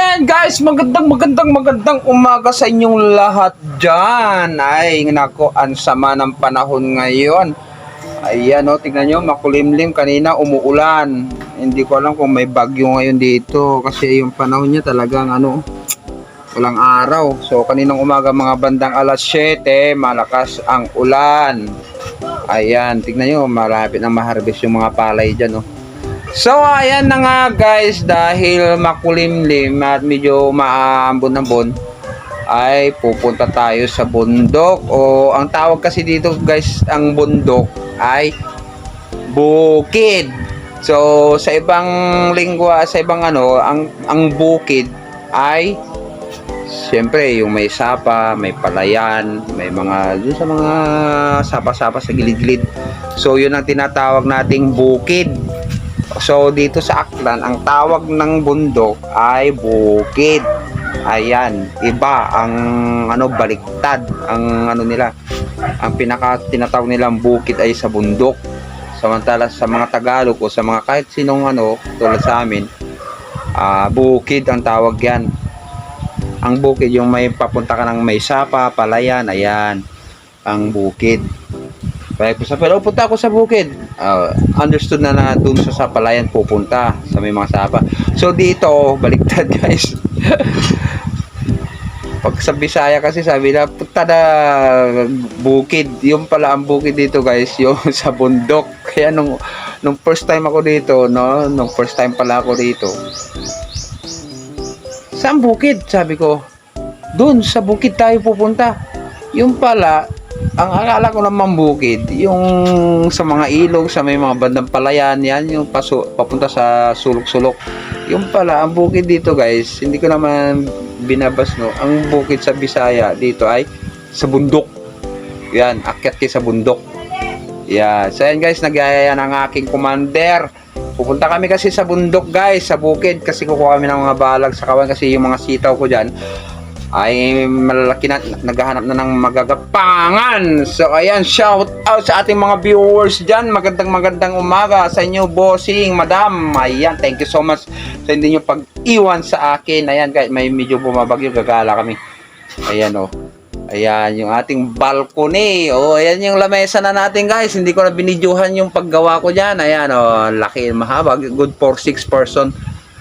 ayan guys, magandang umaga sa inyong lahat dyan. Ay, nako, ang sama ng panahon ngayon. Ayan o, tingnan nyo, makulimlim. Kanina umuulan. Hindi ko alam kung may bagyo ngayon dito. Kasi yung panahon niya talagang walang araw. So, kaninang umaga mga bandang alas 7, malakas ang ulan. Ayan, tingnan nyo, malapit na ma-harvest yung mga palay dyan. So ayan na nga guys, dahil makulimlim at medyo maambon-ambon ay pupunta tayo sa bundok, o ang tawag kasi dito guys, ang bundok ay bukid. So sa ibang lingwa, sa ibang ang bukid ay siyempre yung may sapa, may palayan, may mga dun sa mga sapa-sapa sa gilid-gilid. So yun ang tinatawag nating bukid. So dito sa Aklan, ang tawag ng bundok ay bukid. Ayan, iba ang baliktad ang nila. Ang pinaka tinatawag nilang bukid ay sa bundok. Samantala sa mga Tagalog o sa mga kahit sinong tulad sa amin, bukid ang tawag yan. Ang bukid yung may papunta ka ng may sapa, palayan, ayan ang bukid. Pero punta ako sa bukid. Understood na dun sa palayan pupunta sa may mga sapa. So dito, baliktad guys. Pag sa Bisaya kasi sabi na punta na bukid. Yung pala ang bukid dito guys, yung sa bundok. Kaya nung first time ako dito, nung first time pala ako dito. Saan bukid? Sabi ko. Dun sa bukid tayo pupunta. Yung pala, ang akala ko naman bukid, yung sa mga ilog, sa may mga bandang palayan, yan yung papunta sa sulok-sulok. Yung pala, ang bukid dito guys, hindi ko naman binabas ang bukid sa Bisaya dito ay sa bundok. Yan, akyat kayo sa bundok. Yan, so yan guys, nagyayaya ng aking commander. Pupunta kami kasi sa bundok guys, sa bukid, kasi kukuha kami ng mga balag sa kawan, kasi yung mga sitaw ko dyan ay malalaki na, naghahanap na ng magagapangan. So ayan, shout out sa ating mga viewers dyan. Magandang umaga sa inyo, bossing, madam. Ayan, thank you so much sa hindi nyo pag-iwan sa akin. Ayan guys, may medyo bumabagyo, gagala kami. Ayan ayan yung ating balcony. Ayan yung lamesa na natin guys. Hindi ko na binidyohan yung paggawa ko dyan. Ayan laki, mahaba, good for 6 person.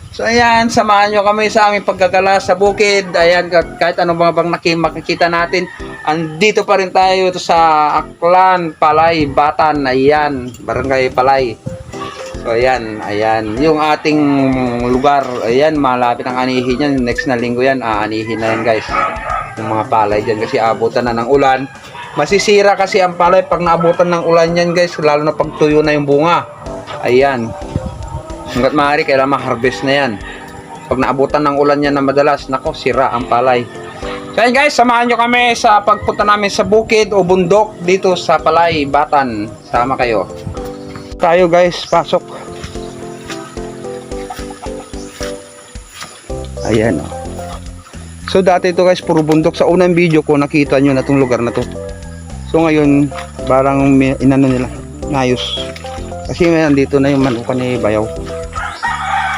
So ayan, samahan nyo kami sa aming paggagala sa bukid. Ayan, kahit ano bang makikita natin, andito pa rin tayo sa Aklan, Palay, Batan. Ayan, Barangay Palay. So ayan, yung ating lugar. Ayan, malapit ang anihin yan. Next na linggo yan, aanihin na yan guys, yung mga palay dyan, kasi abutan na ng ulan. Masisira kasi ang palay pag naabutan ng ulan yan guys, lalo na pag tuyo na yung bunga. Ayan, hanggat maaari kailangan ma-harvest na yan. Pag naabutan ng ulan yan na madalas, nako, sira ang palay. So yan guys, samahan nyo kami sa pagpunta namin sa bukid o bundok dito sa Palay, Batan. Sama kayo. Tayo guys, pasok. Ayan So dati ito guys, puro bundok. Sa unang video ko, nakita nyo na itong lugar na to. So ngayon, parang nila, nayos. Kasi may nandito na yung manukan ni Bayaw,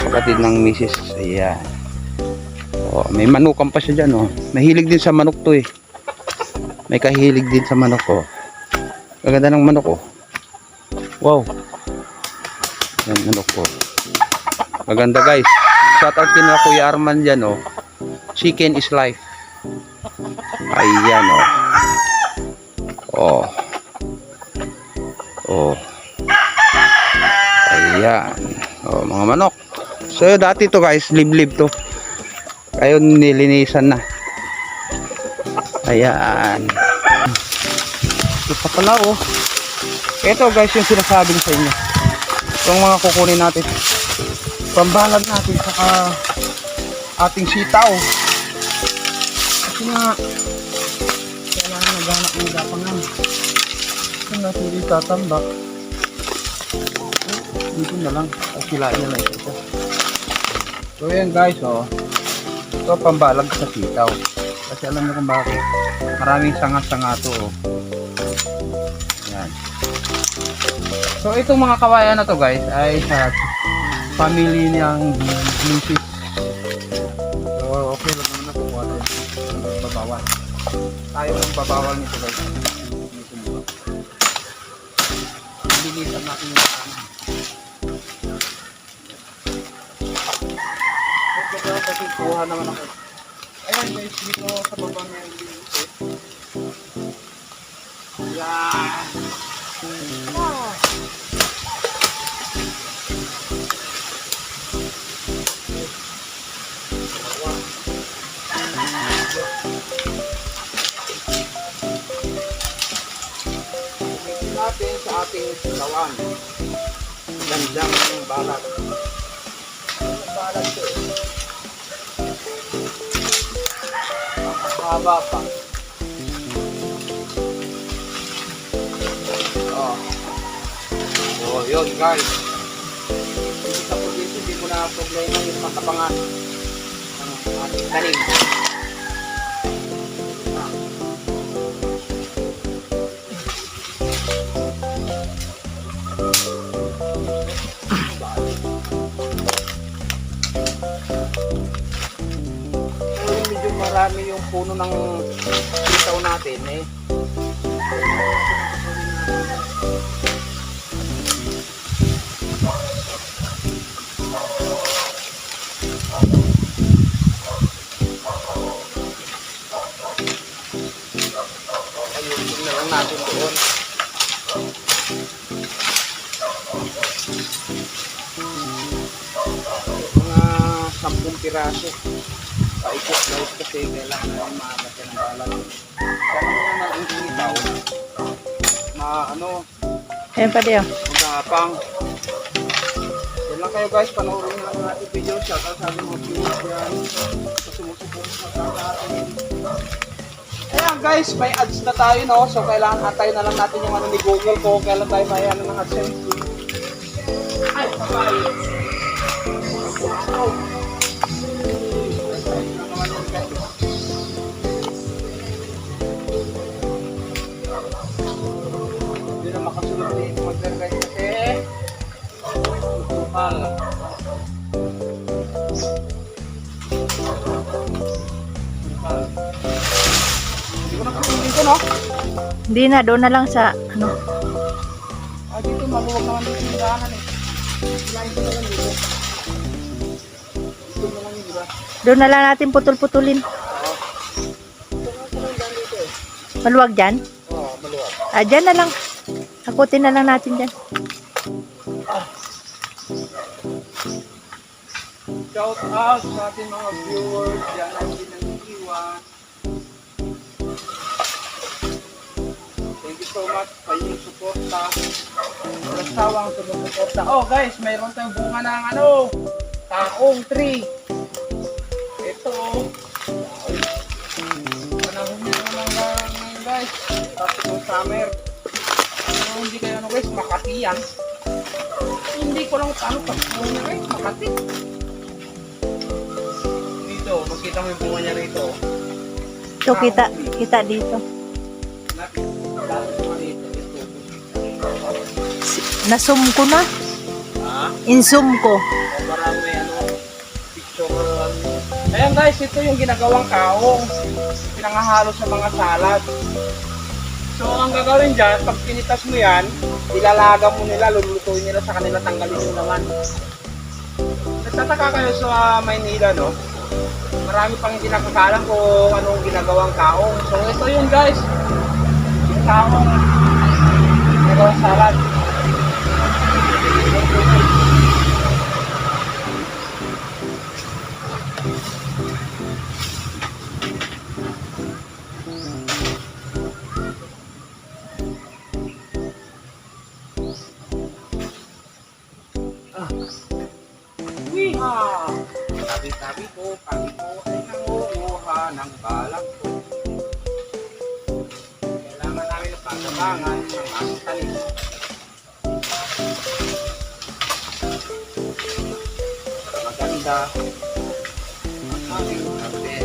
kapatid ng misis. Ayan. May manukan pa siya dyan. Mahilig din sa manok to eh. May kahilig din sa manok. Maganda ng manok. Wow. Yan manok ko. Maganda guys. Shout out din na Kuya Arman dyan. Chicken is life. Ayan Ayan. Mga manok. So dati to guys, liblib to. Ayun, nilinisan na. Ayan. Ito pa pala Ito guys yung sinasabi ko sa inyo. Itong mga kukunin natin. Pambalag natin saka ating sitaw. Kasi nga kailangan naghanap ng gapangan. Kung natin itatambak, dito na lang. Silain na lang ito. So yan guys, ito pambalag sa sitaw. Kasi alam niyo kung bakit. Maraming sanga-sanga to. Yan. So itong mga kawayan na to guys ay sa family niyang misis. So bawal. Tayo ang babawal nito guys. Dito muna. Linisan natin yung ano. Kasi kuha naman ako. Ayan guys, dito sa baba niya yung linisin. Yan. Natin sa ating lawan. Ganda ng balat. Ang balat ko eh. Mahaba pa. Oh, yun guys. Hindi sa probinsya, hindi mo na problema yung makapangan ng ating tanim. Medyo marami yung puno ng sitaw natin eh. Ayun na lang natin doon. Mga 10 piraso. Paikot guys kasi kailangan natin maagat yan ang balat. Kaya naman ang sitaw. Ayan pa diyo. Magapang. Yan lang kayo guys, panoorin nyo lang ang ating video. Shoutout sa ating mga viewers yan. Sa sumusuport sa atin. Ayan guys, may ads na tayo no. So kailangan atay na lang natin yung ano ni Google ko. Kailan tayo may ano ng AdSense. Ay, sabay. Hindi na makasunod dito mag-guys kasi tukal. Hindi ko na kasunod dito no? Hindi na, doon na lang sa ano. Dito maluwag naman dito yung daanan eh. Kailangan ko na lang dito. Dito na lang yung diba? Doon na lang natin putol-putulin. Maluwag dyan? Oo, maluwag. Dyan na lang. Akutin na lang natin dyan. Shout out sa ating mga viewers. Diyan ang pinag-iwan. Thank you so much sa inyong suporta. Walang sawang sumusuporta. Oh guys, mayroon tayong bunga ng ano, taong tree. Ito. Panahon nyo naman ngayon guys. Tapos yung summer. Pero hindi kayo ano guys, Makati yan. Hindi ko lang paano pagpuno niya guys, Makati. Dito, makita mo yung bunga niya rito. So, kita dito. Nasum ko na. Ha? Insum ko. Marami picture. Ayan guys, ito yung ginagawang kaong. Pinangahalo sa mga salad. So ang gagawin dyan, pag pinitas mo yan, ilalaga mo nila, lulutuin nila sa kanila, tanggalin yung laman. Nagtataka kayo sa Maynila, no? Marami pang hindi nakakalam kung anong ginagawang kaong. So ito yun guys. Yung kaong ginagawang salad. Sabi ko ay nangunguha ng balak ko. Kailangan namin ng pagkabangan ng aming talim. Maganda ang aming kape.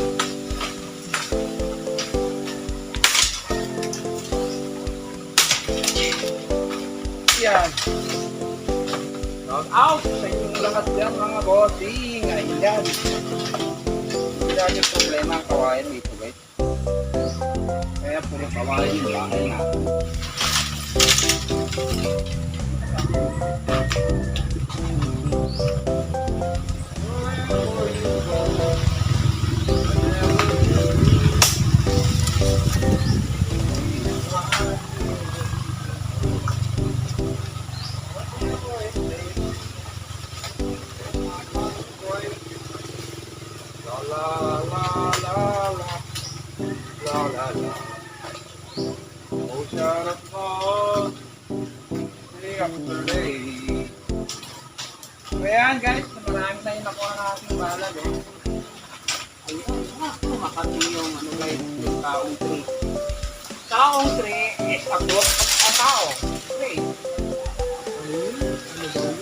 Yan. Shout out sa inyong lahat dyan mga bossing. Ayan. Hindi natin problema ang kawain dito guys. Pero kawain yung bahay natin. La la la la la la la. Ocean of love, day after day. So yan guys, marami na yung nakuha na ating balag eh. Ayun, makati yung ano guys, yung taong tree. Taong tree is a group of tao. Tree. Ayun, ano ba yun?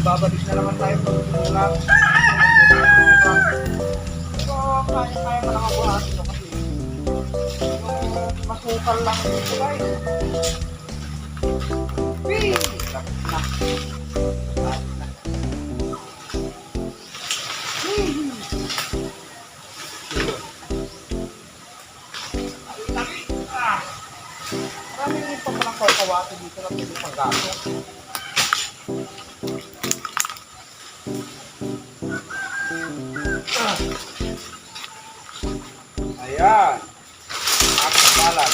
Babalik na naman tayo pag ulang. So, kaya mo nakabuhat ito kasi masukal lang ito guys. Whee! Lapit na. Lapit na. Marami rin pa palang kawawati dito na pwede pang gato. Ayan. At balag.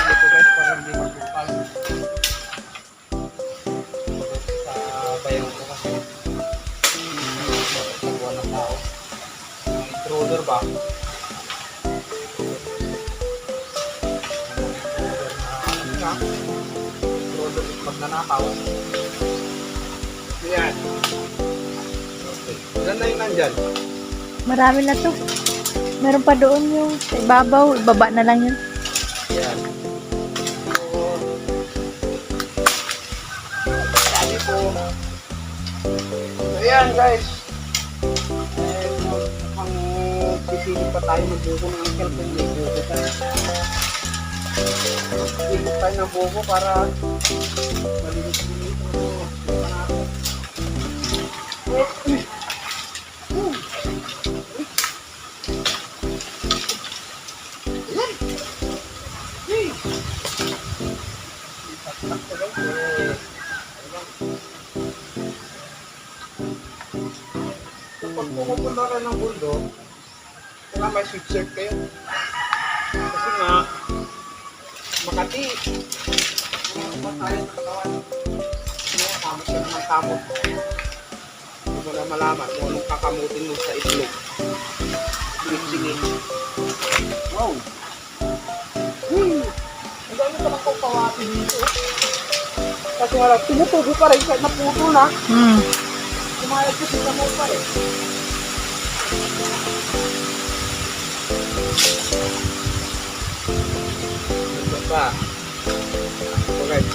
Ito guys, para hindi magbukal. Sa bayan ko kasi. Nagsawa ng tao. Ang intruder ba? Intruder pag nanakaw. Ayan. Ilan na yung nandyan? Marami na to. Meron pa doon yung sa ibabaw. Ibaba na lang yun. Ayan. Sabi po. So, ayan guys. Ang sisili pa tayo magbuko ng angkel kung may buko tayo. Sisili tayo ng buko para malinis-linis ito. Kapag pumupunta kayo ng bundok, kailangan may sweatshirt kayo. Kasi nga, Makati, mga tayo ng kawan. Kamot ka naman kamot. Hindi mo na malaman kung anong kakamutin mo sa itlog. Sige. Wow! Ang dami pa lang kong pawati dito. Kasi wala, tumutubo pa rin kahit naputo na. Kumayag kasi sa mukha eh. Ito pa. Okay.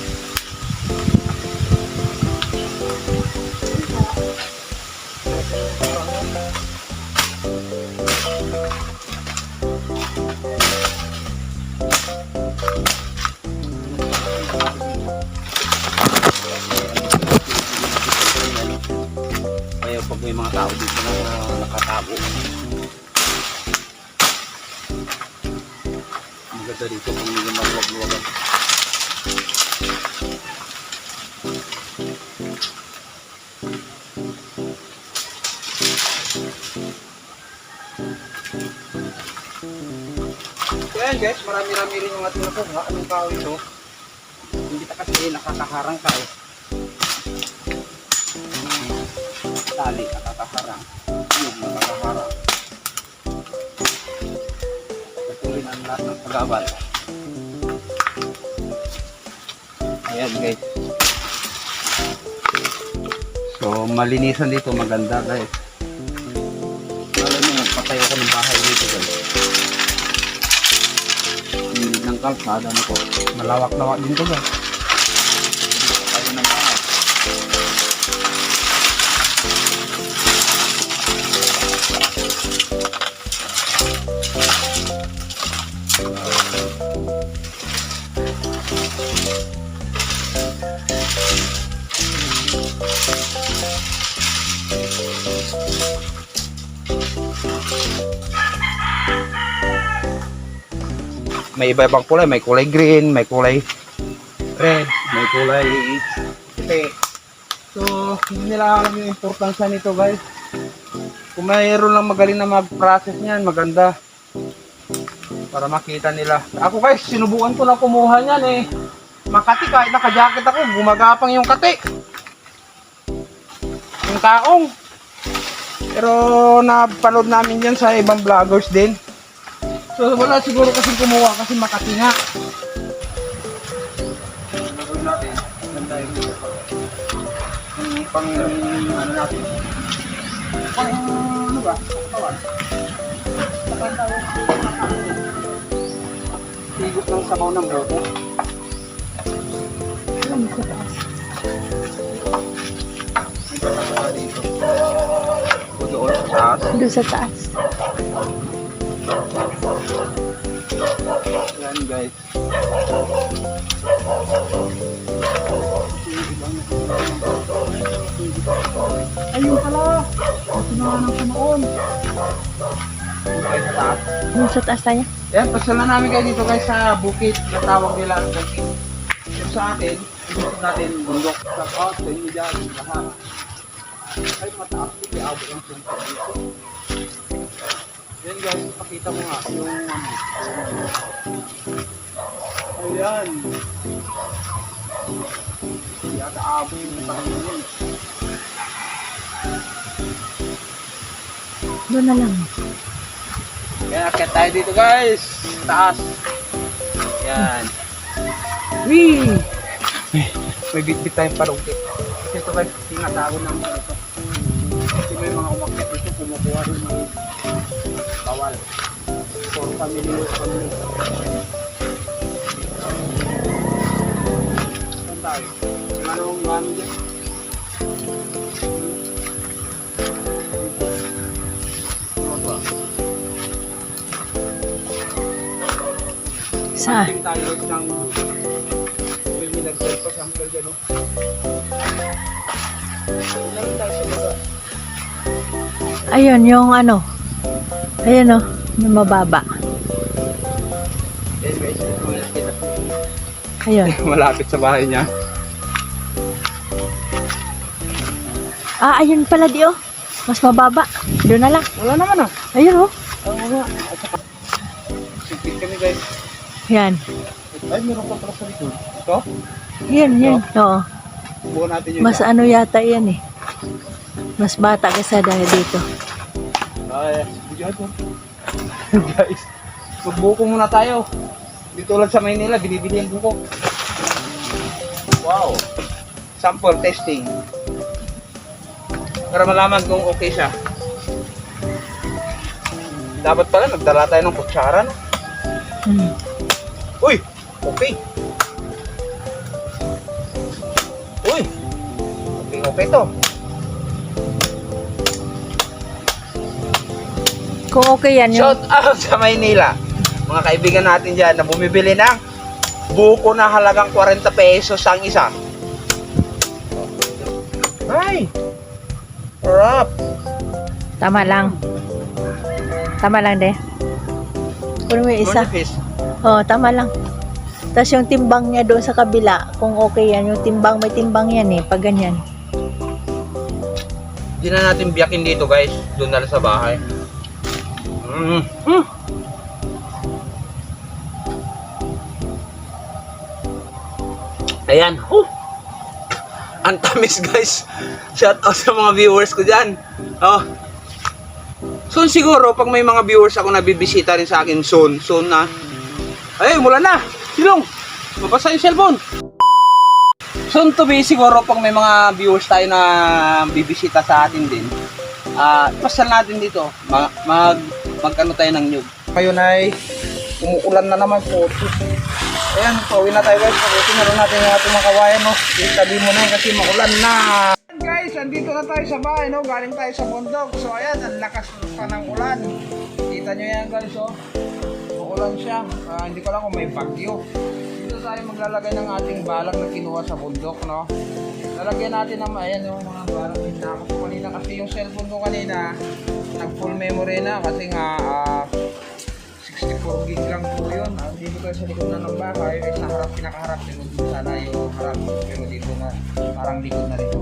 Kaya pag may mga tao dito na nakatago, maganda dito kung hindi maluwag-luwagan. So yan guys, marami-rami rin yung ating nakuha. Anong tao ito? Hindi ka kasi nakakaharang ka eh. Tali nakakaharang. Yung nakakaharang. Patuloy ang lahat ng pag-abal. Ayan guys. So malinisan dito, maganda guys. Alam mo, magpatayo ko ng bahay dito guys. Hindi ng kalsada na ko. Malawak-lawak din to guys. Tayo ng bahay. May iba-ibang kulay, may kulay green, may kulay red, may kulay puti. So, hindi nila alam yung importansya nito guys. Kung mayroon lang magaling na mag-process niyan, maganda. Para makita nila. Ako guys, sinubukan ko na kumuha niyan eh. Makati, kahit naka-jacket ako, gumagapang yung kati. Yung kaong. Pero napanood namin yan sa ibang vloggers din. So wala siguro kasi kumuha kasi Makati nga. Gagawin natin. Ganda yung pang ano natin. Pang ano ba? Katawan. Higop ng sabaw ng boto. Ayun, sa taas. Dito. Doon sa taas. Doon sa taas. Yan guys. Ayun pala. Sinawa ng Panoon. Sa taas. Doon sa taas tayo. Yan, pasala namin kayo dito guys sa bukit na tawag nila ang bukit. So sa atin, gusto natin bundok. Sa out, sa inyo dyan, lahat. Ay mataas, hindi abot ang sumpa dito. Yan guys, pakita mo nga yung ano. Ayan. Yata abot yung Panginoon. Doon na lang. Yan, akit tayo dito guys. Taas. Yan. Wee! May bit-bit tayong palugkit. Kasi ito guys, tinatago namin ito. Kasi may mga umakit dito, kumukuha rin ng bawal. For family use only. Saan tayo? Anong gamit dyan? Saan? Panting tayo ng may nag-sell pa sample dyan, no? Ilan tayo sa baba? Ayun, yung ano. Ayun o, yung mababa. Yes, guys, ito yung nakita. Ayun. Malapit sa bahay niya. Ah, ayun pala di oh. Mas mababa. Doon na lang. Wala naman ah. Ayun oh. Wala. Sipit kami guys. Yan. Ay, meron pa pala sa likod. Ito? Yan, yan. Oo. Buo natin yun. Mas ano yata yan eh. Mas bata kasi dahil dito. Ay, bigyan po. Guys, magbuko muna tayo. Dito lang sa Maynila, binibili ang buko. Wow. Sample testing. Para malaman kung okay siya. Dapat pala nagdala tayo ng kutsara, no? Uy! Okay. Uy! Okay to. Kung okay yan yung... Shout out sa Maynila. Mga kaibigan natin dyan na bumibili ng buko na halagang 40 pesos ang isa. Ay! Rap! Tama lang. Tama lang, de. Kunin mo yung isa. Manifest. Oo, tama lang. Tapos yung timbang niya doon sa kabila, kung okay yan, yung timbang, may timbang yan eh, pag ganyan. Hindi na natin biyakin dito guys. Doon na lang sa bahay. Ayan. Ang tamis guys. Shout out sa mga viewers ko dyan. Oh. Soon siguro pag may mga viewers ako na bibisita rin sa akin soon na. Ay, mula na. Silong. Mabasa yung cellphone. Soon to be siguro pag may mga viewers tayo na bibisita sa atin din. Pasal natin dito. Magkano tayo ng nyug. Ngayon ay umuulan na naman po. Ayan, pauwi na tayo guys. Pag-uwi na rin natin yung ating mga kawayan, no? Itabi mo na kasi maulan na. Guys, andito na tayo sa bahay, no? Galing tayo sa bundok. So ayan, ang lakas pa ng ulan. Kita nyo yan guys, oh. Maulan siya. Hindi ko lang kung may bagyo. Dito tayo maglalagay ng ating balag na kinuha sa bundok, no? Lalagyan natin ng ayan, yung mga balag din na ako kanina. Kasi yung cellphone ko kanina, nag full memory na. Kasi nga, 64 gig lang po yun. Dito tayo sa likod na ng bahay. Sa harap, pinakaharap. Sana yung harap. Pero dito na, parang likod na rin.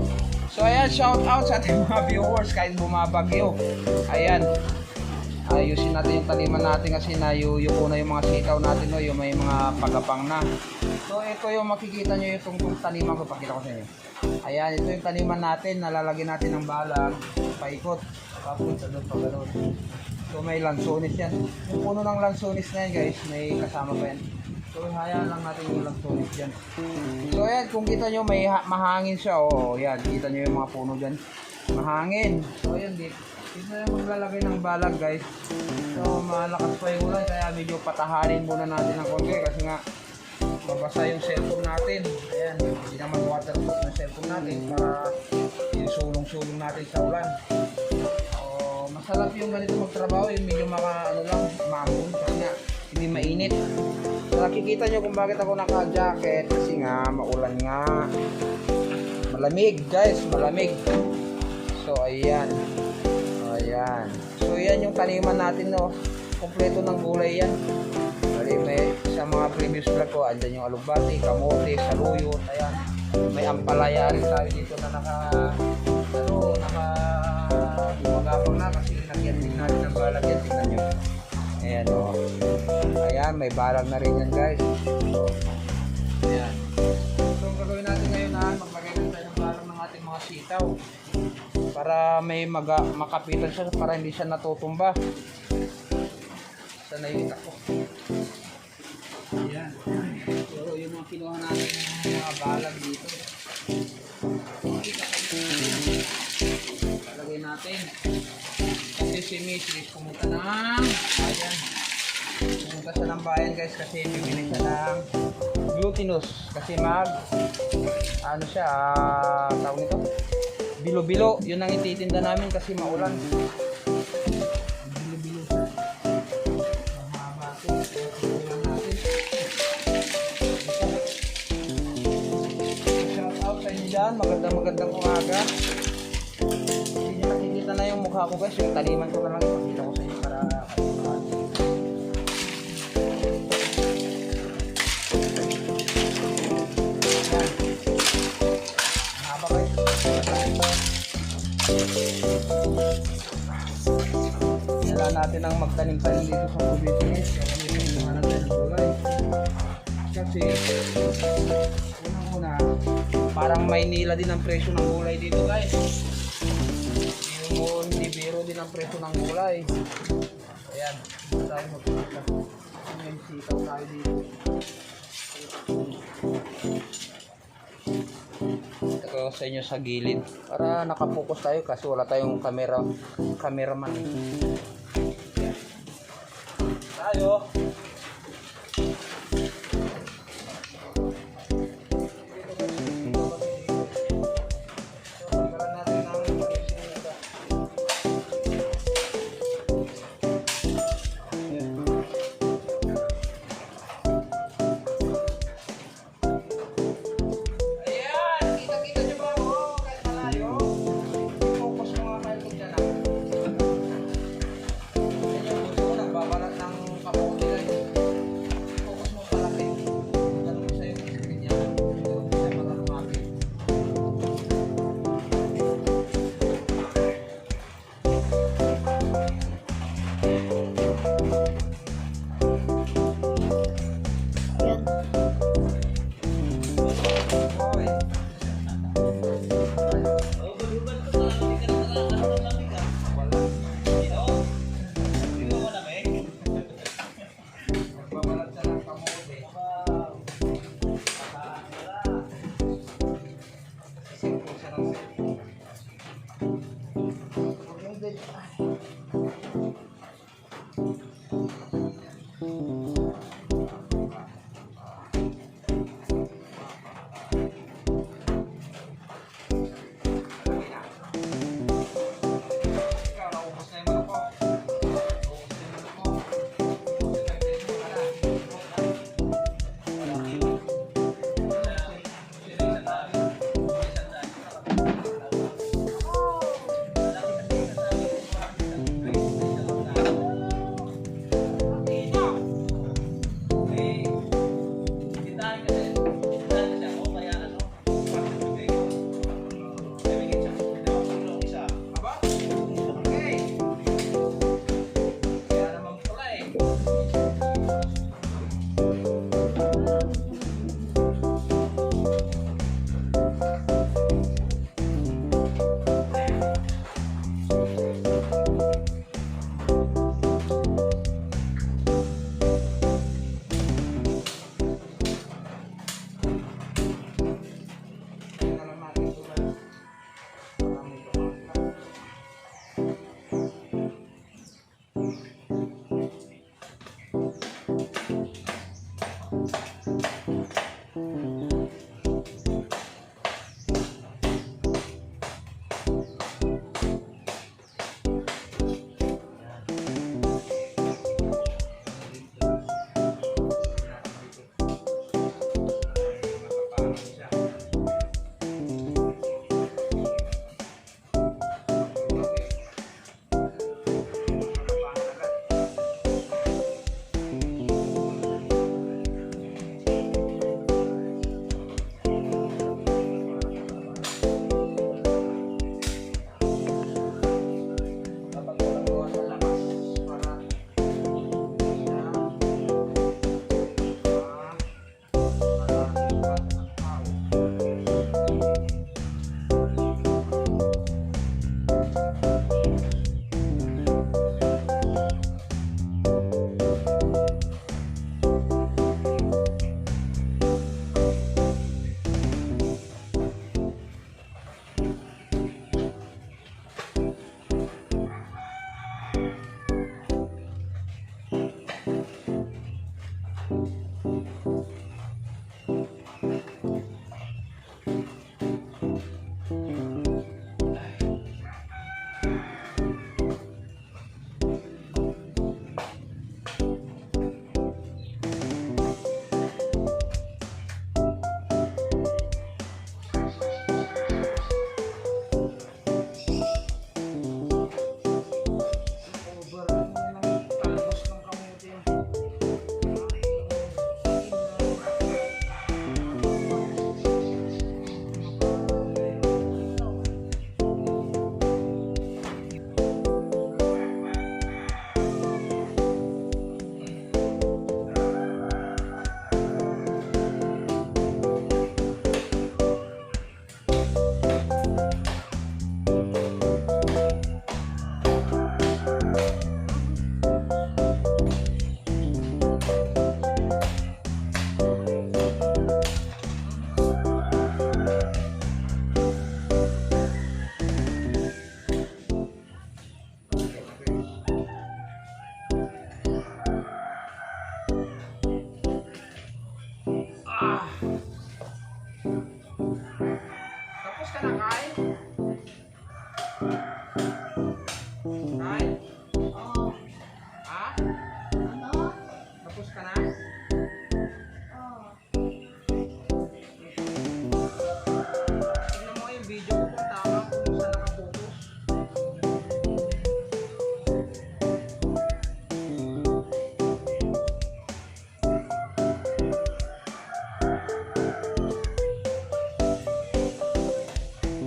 So ayan, shout out sa ating mga viewers kahit bumabagyo. Ayan. Ayusin natin yung taniman natin kasi nayuyuko na yung mga sitaw natin, no? Yung may mga pagapang na. So ito yung makikita nyo yung itong taniman ko. Pakita ko sa inyo. Ayan, ito yung taniman natin. Nalalagyan natin ng balag. Paikot. Tapos sa doon pa gano'n. So may lansones yan. Yung puno ng lansones na yan guys, may kasama pa yan. So hayaan lang natin yung lansones yan. So ayan, kung kita nyo may mahangin siya. Oo, yan. Kita nyo yung mga puno dyan. Mahangin. So ayan, dito na yung maglalagay ng balag guys. So malakas pa yung ulan kaya medyo patahanin muna natin ng konti kasi nga mabasa yung cellphone natin. Ayan, hindi naman waterproof na cellphone natin para sulong-sulong natin sa ulan. Masarap yung ganito magtrabaho, yung medyo mamon kasi nga hindi mainit. So, nakikita nyo kung bakit ako naka-jacket kasi nga maulan nga. Malamig guys, malamig. So ayan. Ayan. So yan yung taniman natin, no. Kompleto ng gulay yan. Bali may sa mga previous vlog ko, andyan yung alugbati, kamote, saluyot, ayan. May ampalaya rin tayo dito na gumagapang na kasi nagyan din natin ang balag yan. Tingnan nyo. Ayan o. Ayan, may balag na rin yan guys. So, ayan. So, ang gagawin natin ngayon maglagay na tayo ng balag ng ating mga sitaw. Para may makapitan siya para hindi siya natutumba. Sana yung ako. Ayan. So, yung mga kinuha natin ng mga balag dito. Lagay natin. Kasi si Mrs. pumunta ng bayan. Pumunta siya ng bayan guys kasi bibili siya ng glutinous. Kasi ano siya, tawag nito? Bilo-bilo. Yun ang ititinda namin kasi maulan. Bilo-bilo siya. Mahaba ito. Tingnan natin. Shout out sa inyo dyan. Magandang umaga. Hindi nyo nakikita na yung mukha ko guys. Yung taliman ko na lang ipakita ko sa inyo para mahaba guys. Kailangan natin ang magtanim-tanim dito sa Pilipinas. Kaya kami pinuha natin ng gulay. Kasi unang-una parang Maynila din ang presyo ng gulay dito guys. Hindi biro din ang presyo ng gulay. Ayan, dito tayo magpapita. May sitaw tayo dito. Ito dito sa inyo sa gilid para nakapokus tayo kasi wala tayong cameraman. Yan. Tayo. ka na, Kai? Kai? Oo. Ha? Ano? Tapos ka na? Oo. Tignan mo nga yung video ko kung tama kung saan nakapokus. Tingnan mo yung video ko, Kai. Baka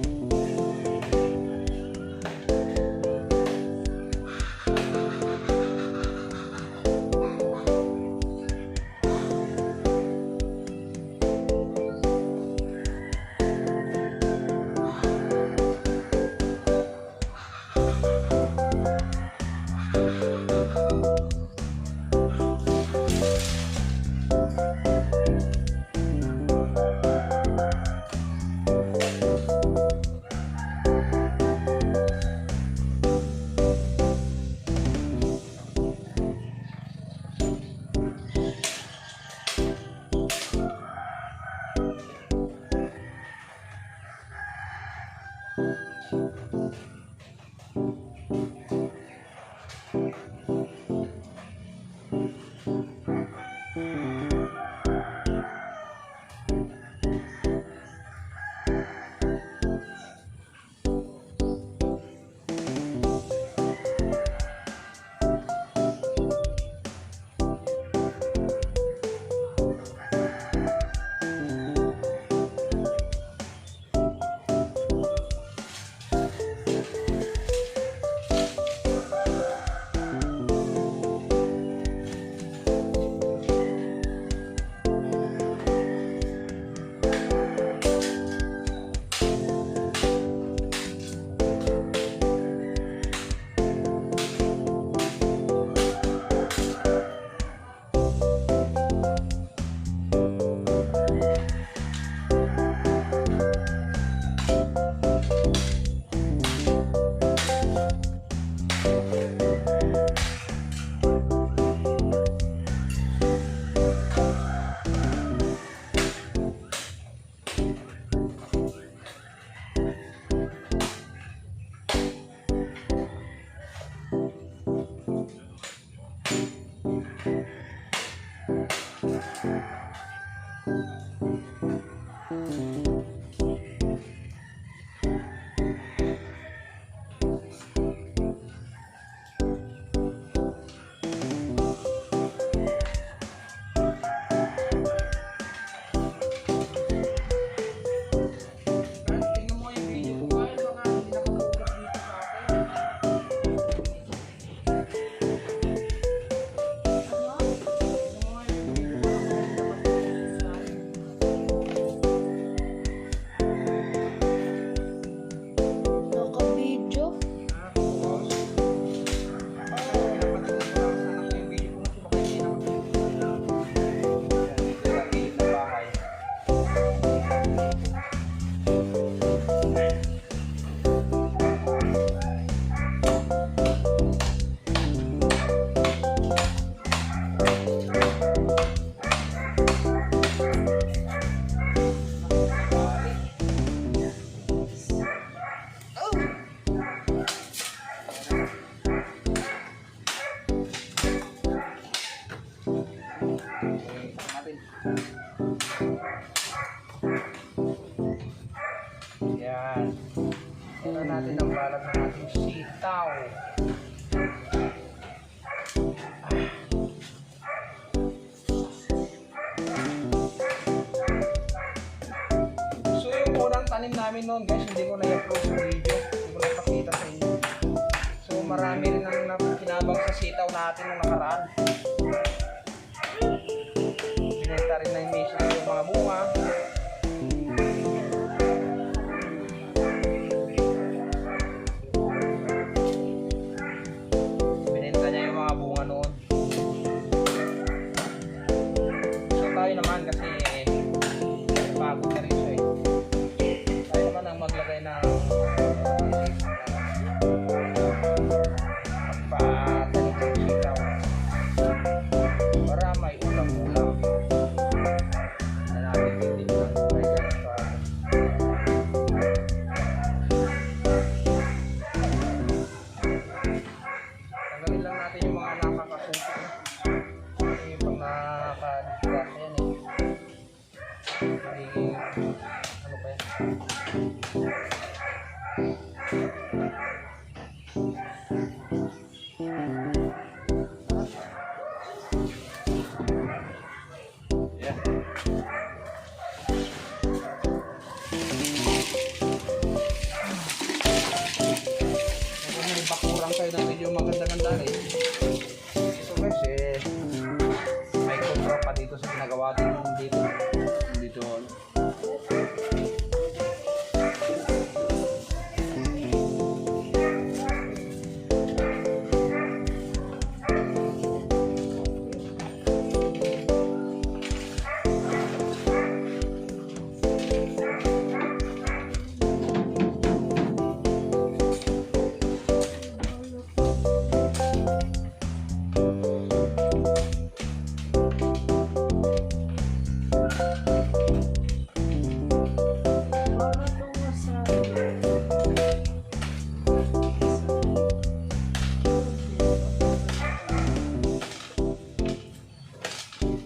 hindi nakapokus dito sa akin. Ano? Tingnan mo nga yung video ko, baka hindi nakapokus sa akin. Naka-video? Tapos, napanood ko lang sa anak ko yung video ko, baka hindi nakapokus. Yan, dito sa gilid ng bahay. Natin. Yan. Ito natin ang balat ng ating sitaw. So yung unang tanim namin noon guys, hindi ko na-upload sa video. Hindi ko na-pakita sa inyo. So marami rin ang kinabang sa sitaw natin nung nakaraan. Binenta rin na yung mission yung mga bunga. Binenta niya yung mga bunga noon. So tayo naman kasi pagod na rin siya eh. Tayo naman ang maglagay ng pagpatanim ng sitaw para may ulam-ulam na natin maganda-ganda rin. So guys, may kontra pa dito sa ginagawa dito. Dito.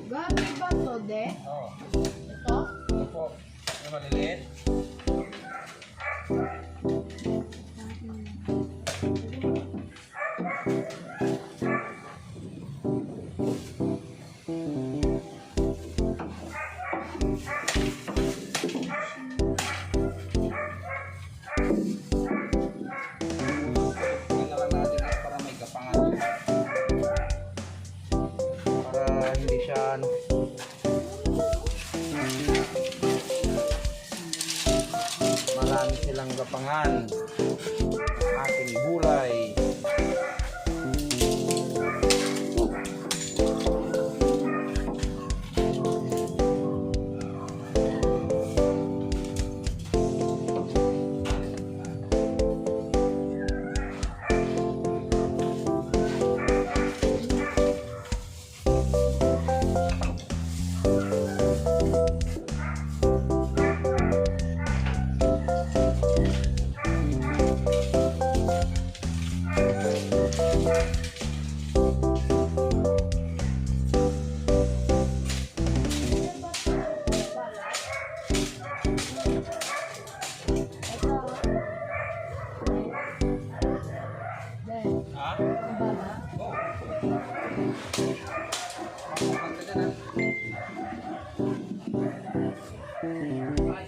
Gabi ba to, de? Oo. Ito? Ito po. Yung maliliit. Tingnan lang natin yan para may gapangan siya. Para hindi siya ano. Marami silang gapangan. Ating gulay. Ha? Oo. Maganda na. Ay.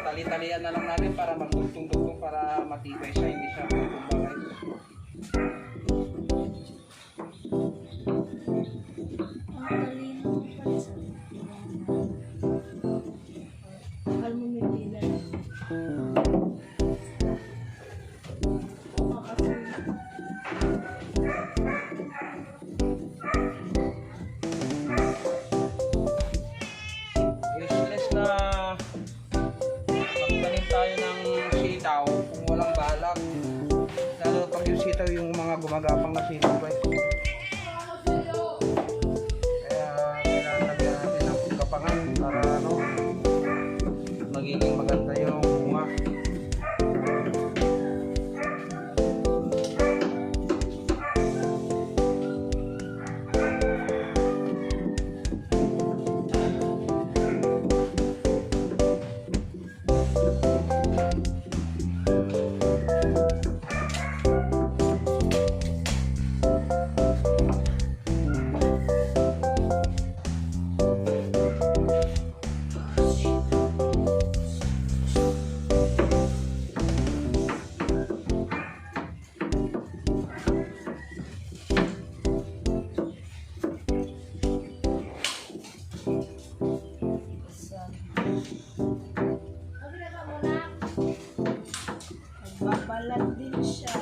Tali-talian na lang natin para magtugtong-tugtong para matibay siya, hindi siya tutumbang guys. Useless na magtanim tayo ng sitaw kung walang balak. Lalo pag yung sitaw yung mga gumagapang na sitaw guys. Kaya kailangan lagyan natin ng kapangan para ano, magiging maganda yung bunga. Nagbabalat din siya.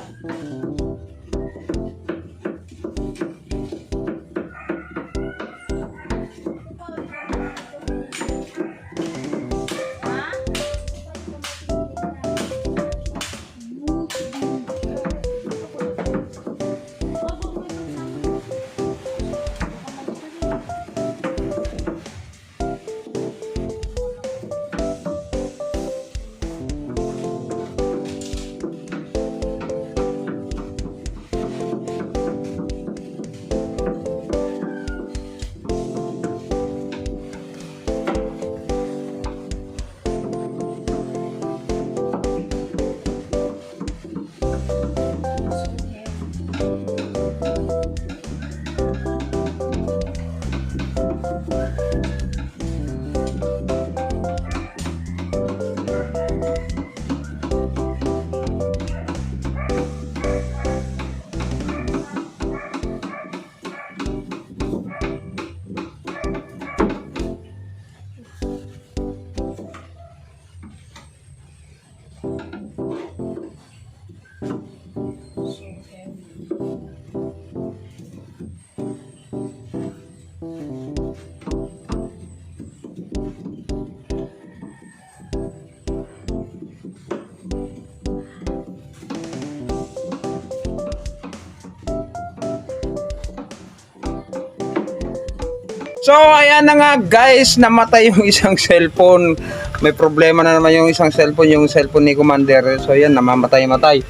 So, ayan na nga guys, namatay yung isang cellphone. May problema na naman yung isang yung cellphone ni Commander. So, ayan, namamatay-matay.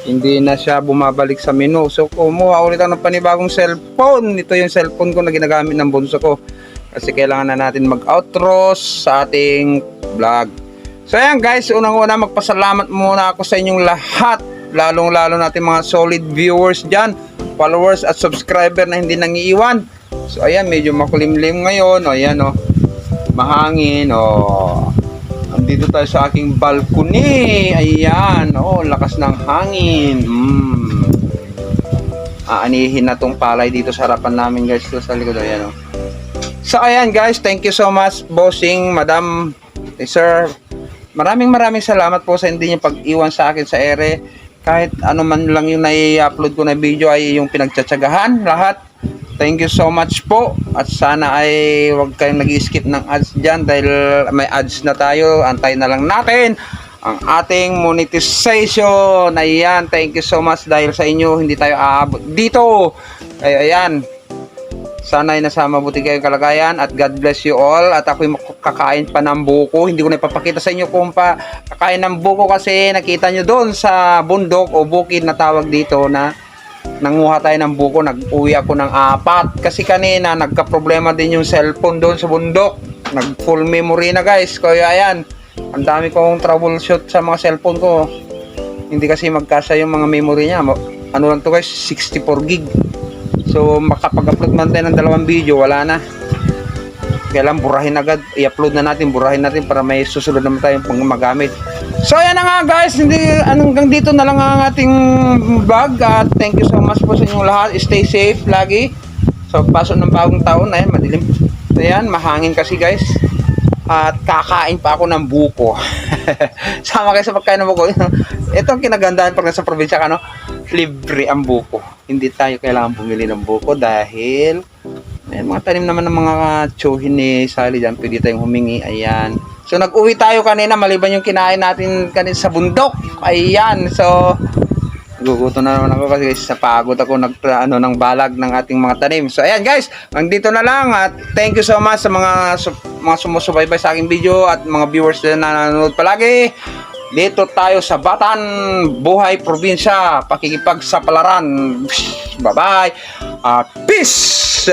Hindi na siya bumabalik sa menu. So, kumuha ulit ako ng panibagong cellphone. Ito yung cellphone ko na ginagamit ng bunso ko. Kasi kailangan na natin mag-outro sa ating vlog. So, ayan guys, unang-una magpasalamat muna ako sa inyong lahat. Lalong-lalo natin mga solid viewers dyan, followers at subscriber na hindi nangiiwan. So ayan, medyo makulimlim ngayon. O ayan o, mahangin o. Andito tayo sa aking balcony. Ayan o, lakas ng hangin. Aanihin na tong palay dito sa harapan namin guys. Sa likod, ayan o. So ayan guys, thank you so much bossing, madam, sir. Maraming salamat po sa hindi niyo pag-iwan sa akin sa ere. Kahit ano man lang yung nai-upload ko na video ay yung pinagtsatsagahan lahat. Thank you so much po. At sana ay huwag kayong nag-skip ng ads dyan dahil may ads na tayo. Antay na lang natin ang ating monetization. Ayan, thank you so much dahil sa inyo hindi tayo aabot dito. Ay, ayan. Sana ay nasa mabuti kayong kalagayan at God bless you all. At ako'y kakain pa ng buko. Hindi ko na ipapakita sa inyo kung pa kakain ng buko kasi nakita nyo doon sa bundok o bukid na tawag dito na nanguha tayo ng buko. Nag-uwi ako ng 4 kasi kanina nagka-problema din yung cellphone doon sa bundok. Nag-full memory na guys. Kaya ayan, ang dami kong troubleshoot sa mga cellphone ko. Hindi kasi magkasa yung mga memory niya. Ano lang to guys, 64 gig. So makapag-upload man tayo ng 2 video, wala na. Kailan burahin agad, i-upload na natin, burahin natin para may susunod naman tayong pang magamit. So ayan na nga guys, hanggang dito na lang ang ating vlog. At thank you so much po sa inyong lahat. Stay safe lagi. So pasok ng bagong taon, ayan, madilim. Ayan, mahangin kasi guys. At kakain pa ako ng buko. Sama kayo sa pagkain ng buko. Ito ang kinagandahan pag nasa probinsya ka, no? Libre ang buko. Hindi tayo kailangan bumili ng buko dahil may mga tanim naman ng mga tsuhin ni Sally dyan. Pwede tayong humingi. Ayan. So nag-uwi tayo kanina maliban yung kinain natin kanina sa bundok. Ayan. So gugutom na naman ako kasi sa pagod ako ng balag ng ating mga tanim. So ayan guys, hanggang dito na lang at thank you so much sa mga sumusubaybay sa aking video at mga viewers na nanonood palagi. Dito tayo sa Batan, Buhay Probinsya, pakikipagsapalaran. Bye bye. Peace.